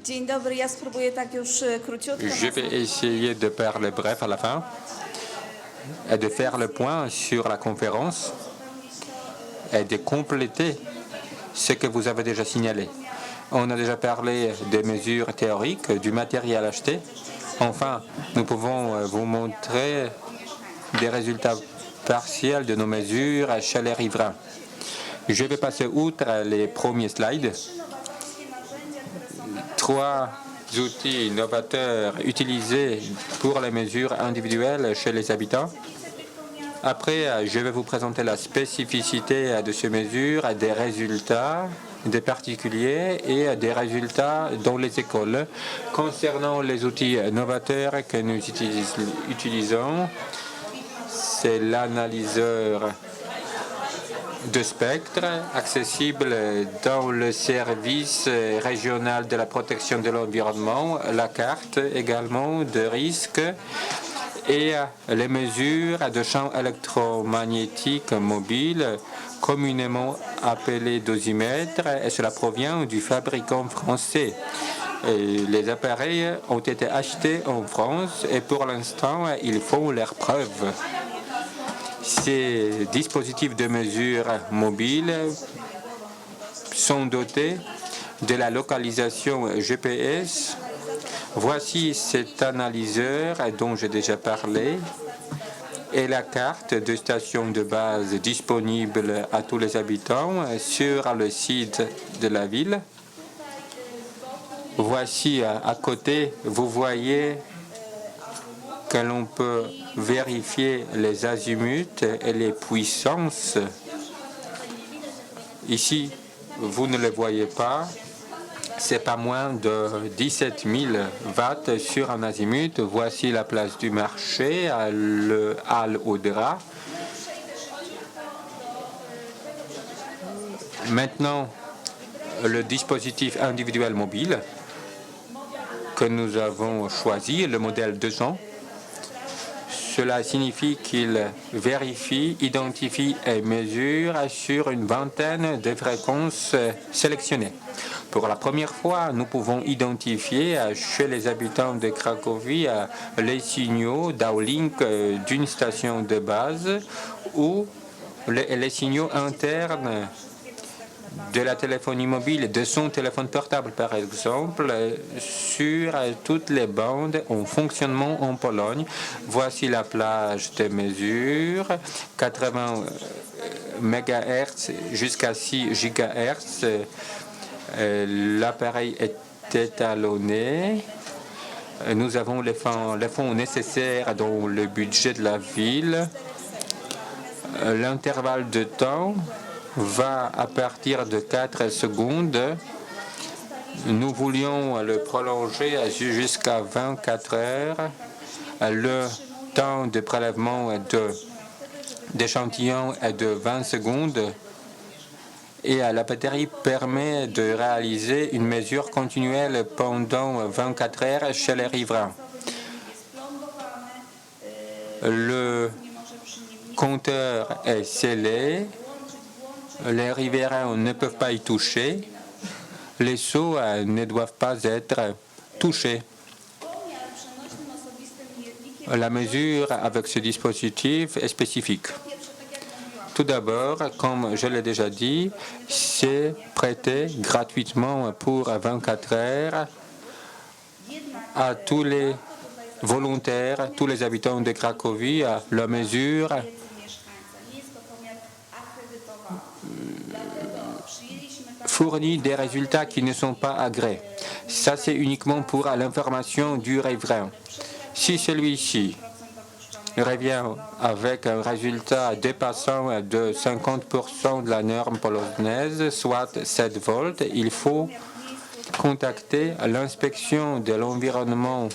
Dzień dobry, ja spróbuję tak już króciutko. Je vais essayer de parler bref à la fin et de faire le point sur la conférence et de compléter ce que vous avez déjà signalé. On a déjà parlé des mesures théoriques, du matériel acheté. Enfin, nous pouvons vous montrer des résultats partiels de nos mesures chez les riverains. Je vais passer outre les premiers slides. 3 outils novateurs utilisés pour les mesures individuelles chez les habitants. Après, je vais vous présenter la spécificité de ces mesures, des résultats des particuliers et des résultats dans les écoles. Concernant les outils novateurs que nous utilisons, c'est l'analyseur de spectre accessible dans le service régional de la protection de l'environnement, la carte également de risque et les mesures de champ électromagnétique mobile, communément appelées dosimètres, et cela provient du fabricant français. Et les appareils ont été achetés en France et pour l'instant, ils font leurs preuves. Ces dispositifs de mesure mobile sont dotés de la localisation GPS. Voici cet analyseur dont j'ai déjà parlé et la carte de station de base disponible à tous les habitants sur le site de la ville. Voici à côté, vous voyez que l'on peut vérifier les azimuts et les puissances. Ici, vous ne les voyez pas. C'est pas moins de 17 000 watts sur un azimut. Voici la place du marché, le Hall au drap. Maintenant, le dispositif individuel mobile que nous avons choisi, le modèle 200. Cela signifie qu'il vérifie, identifie et mesure sur une vingtaine de fréquences sélectionnées. Pour la première fois, nous pouvons identifier chez les habitants de Cracovie les signaux downlink d'une station de base ou les signaux internes de la téléphonie mobile, de son téléphone portable par exemple, sur toutes les bandes en fonctionnement en Pologne. Voici la plage de mesure, 80 MHz jusqu'à 6 GHz. L'appareil est étalonné. Nous avons les fonds nécessaires dans le budget de la ville. L'intervalle de temps va à partir de 4 secondes. Nous voulions le prolonger jusqu'à 24 heures. Le temps de prélèvement d'échantillon est de 20 secondes et la batterie permet de réaliser une mesure continuelle pendant 24 heures chez les riverains. Le compteur est scellé. Les riverains ne peuvent pas y toucher. Les seaux ne doivent pas être touchés. La mesure avec ce dispositif est spécifique. Tout d'abord, comme je l'ai déjà dit, c'est prêté gratuitement pour 24 heures à tous les volontaires, tous les habitants de Cracovie. La mesure fournit des résultats qui ne sont pas agréés. Ça, c'est uniquement pour l'information du riverain. Si celui-ci revient avec un résultat dépassant de 50% de la norme polonaise, soit 7 volts, il faut contacter l'inspection de l'environnement,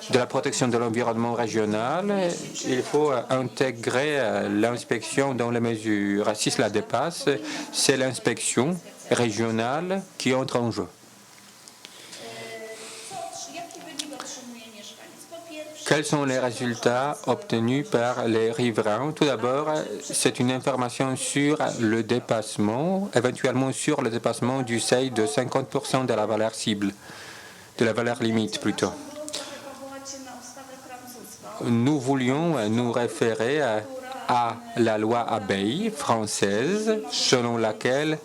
de la protection de l'environnement régional. Il faut intégrer l'inspection dans les mesures. Si cela dépasse, c'est l'inspection régionale qui entre en jeu. Quels sont les résultats obtenus par les riverains? Tout d'abord, c'est une information sur le dépassement, éventuellement sur le dépassement du seuil de 50% de la valeur cible, de la valeur limite plutôt. Nous voulions nous référer à la loi Abeille française, selon laquelle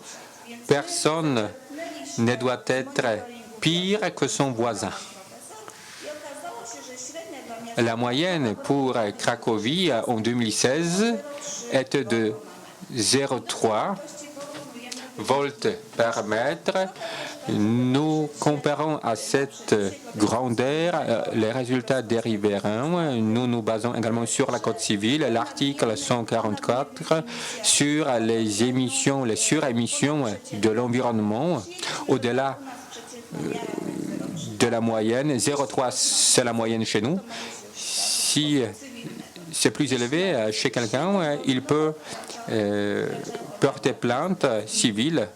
personne ne doit être pire que son voisin. La moyenne pour Cracovie en 2016 était de 0,3 volts par mètre. Nous comparons à cette grandeur les résultats des riverains. Nous nous basons également sur la Code civile, l'article 144, sur les émissions, les surémissions de l'environnement. Au-delà de la moyenne, 0,3 c'est la moyenne chez nous. Si c'est plus élevé chez quelqu'un, il peut porter plainte civile.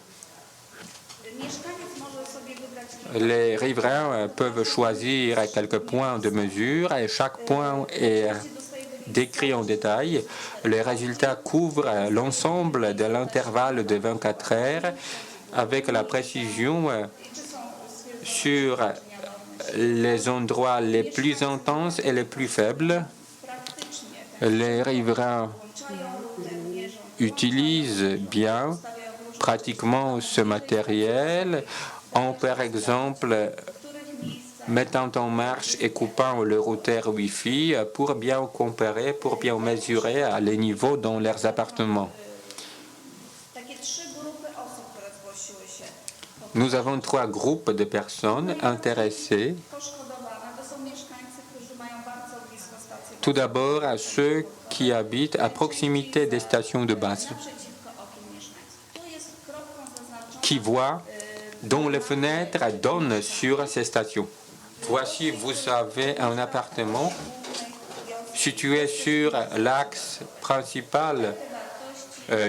Les riverains peuvent choisir quelques points de mesure et chaque point est décrit en détail. Les résultats couvrent l'ensemble de l'intervalle de 24 heures avec la précision sur les endroits les plus intenses et les plus faibles. Les riverains utilisent bien pratiquement ce matériel en, par exemple, mettant en marche et coupant le routeur Wi-Fi pour bien comparer, pour bien mesurer les niveaux dans leurs appartements. Nous avons 3 groupes de personnes intéressées. Tout d'abord, à ceux qui habitent à proximité des stations de base, qui voient dont les fenêtres donnent sur ces stations. Voici, vous avez un appartement situé sur l'axe principal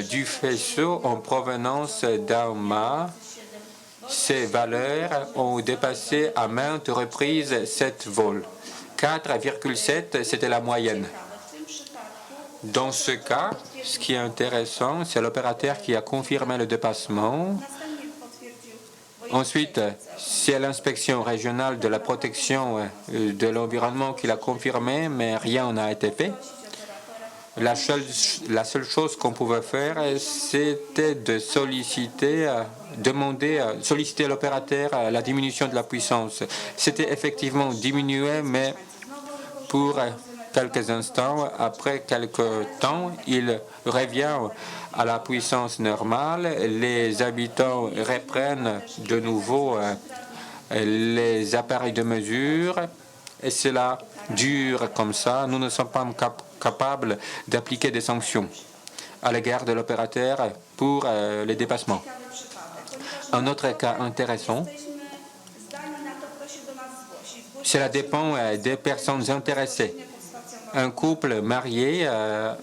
du faisceau en provenance d'un mât. Ces valeurs ont dépassé à maintes reprises 7 volts. 4,7, c'était la moyenne. Dans ce cas, ce qui est intéressant, c'est l'opérateur qui a confirmé le dépassement. Ensuite, c'est l'inspection régionale de la protection de l'environnement qui l'a confirmé, mais rien n'a été fait. La seule chose qu'on pouvait faire, c'était de solliciter l'opérateur la diminution de la puissance. C'était effectivement diminué, mais pour quelques instants. Après quelques temps, il revient à la puissance normale. Les habitants reprennent de nouveau les appareils de mesure et cela dure comme ça. Nous ne sommes pas capables d'appliquer des sanctions à l'égard de l'opérateur pour les dépassements. Un autre cas intéressant, cela dépend des personnes intéressées. Un couple marié a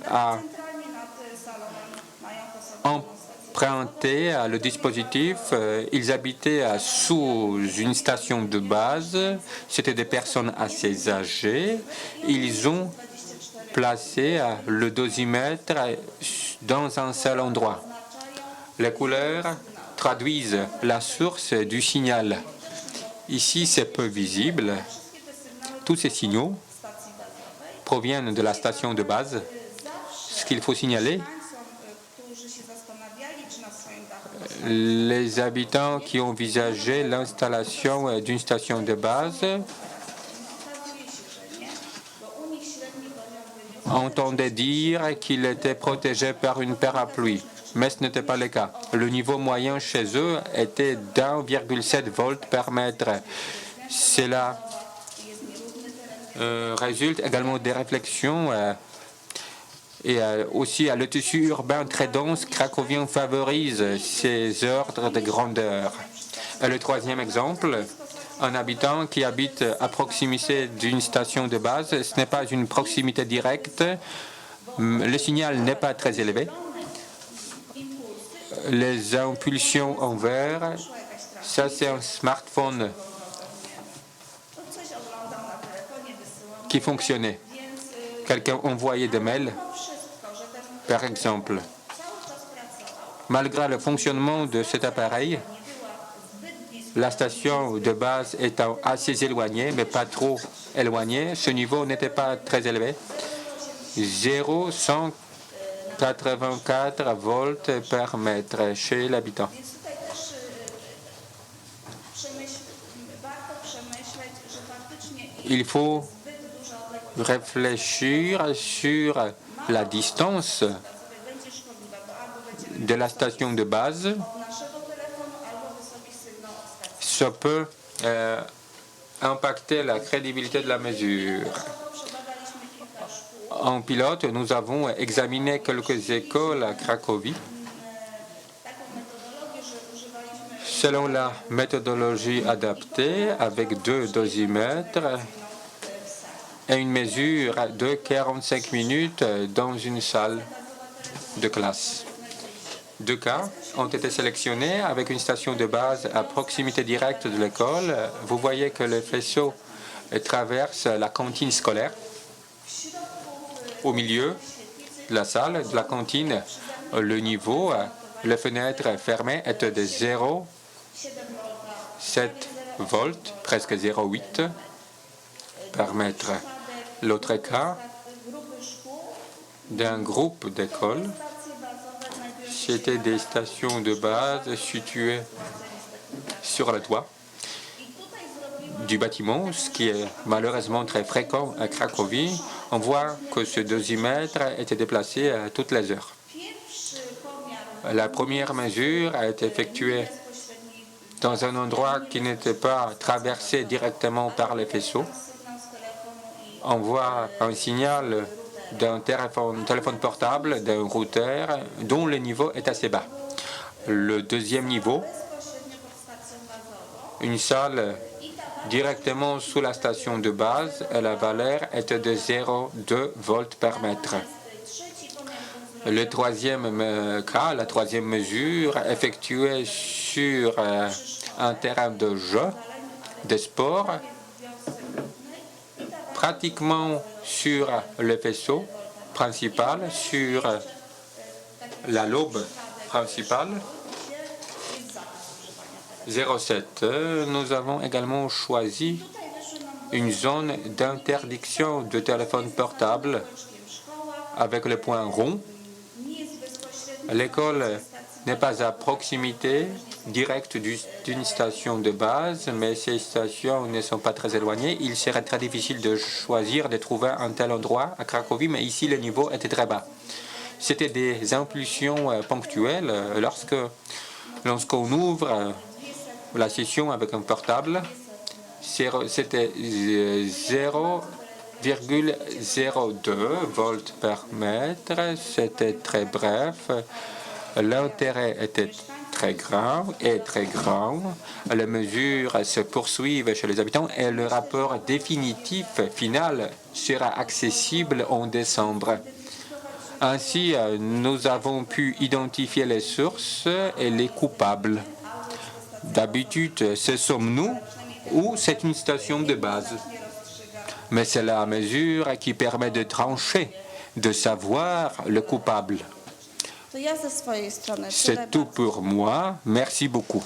emprunté le dispositif. Ils habitaient sous une station de base. C'était des personnes assez âgées. Ils ont placé le dosimètre dans un seul endroit. Les couleurs traduisent la source du signal. Ici, c'est peu visible. Tous ces signaux proviennent de la station de base. Ce qu'il faut signaler, les habitants qui ont envisagé l'installation d'une station de base entendaient dire qu'il était protégé par une parapluie. Mais ce n'était pas le cas. Le niveau moyen chez eux était d'1,7 volts par mètre. Cela résulte également des réflexions et aussi le tissu urbain très dense cracovien favorise ces ordres de grandeur. Et le troisième exemple, un habitant qui habite à proximité d'une station de base, ce n'est pas une proximité directe, le signal n'est pas très élevé. Les impulsions en vert, ça c'est un smartphone. qui fonctionnait. Quelqu'un envoyait des mails, par exemple. Malgré le fonctionnement de cet appareil, la station de base étant assez éloignée, mais pas trop éloignée, ce niveau n'était pas très élevé. 0,184 volts par mètre chez l'habitant. Il faut réfléchir sur la distance de la station de base. Ça peut impacter la crédibilité de la mesure. En pilote, nous avons examiné quelques écoles à Cracovie. Selon la méthodologie adaptée, avec 2 dosimètres et une mesure de 45 minutes dans une salle de classe. 2 cas ont été sélectionnés avec une station de base à proximité directe de l'école. Vous voyez que le faisceau traverse la cantine scolaire. Au milieu de la salle, de la cantine, le niveau, les fenêtres fermées est de 0,7 volts, presque 0,8 par mètre. L'autre cas d'un groupe d'écoles, c'était des stations de base situées sur le toit du bâtiment, ce qui est malheureusement très fréquent à Cracovie. On voit que ce dosimètre était déplacé à toutes les heures. La première mesure a été effectuée dans un endroit qui n'était pas traversé directement par les faisceaux. On voit un signal d'un téléphone portable, d'un routeur, dont le niveau est assez bas. Le deuxième niveau, une salle directement sous la station de base, et la valeur était de 0,2 volts par mètre. Le troisième cas, la troisième mesure, effectuée sur un terrain de jeu, de sport, pratiquement sur le faisceau principal, sur la lobe principale, 0,7. Nous avons également choisi une zone d'interdiction de téléphone portable avec le point rond. L'école n'est pas à proximité directe d'une station de base, mais ces stations ne sont pas très éloignées. Il serait très difficile de choisir, de trouver un tel endroit à Cracovie, mais ici le niveau était très bas. C'était des impulsions ponctuelles. Lorsqu'on ouvre la session avec un portable, c'était 0,02 volts par mètre. C'était très bref. L'intérêt était très grand et très grand. Les mesures se poursuivent chez les habitants et le rapport définitif final sera accessible en décembre. Ainsi, nous avons pu identifier les sources et les coupables. D'habitude, ce sommes nous ou c'est une station de base. Mais c'est la mesure qui permet de trancher, de savoir le coupable. C'est tout pour moi. Merci beaucoup.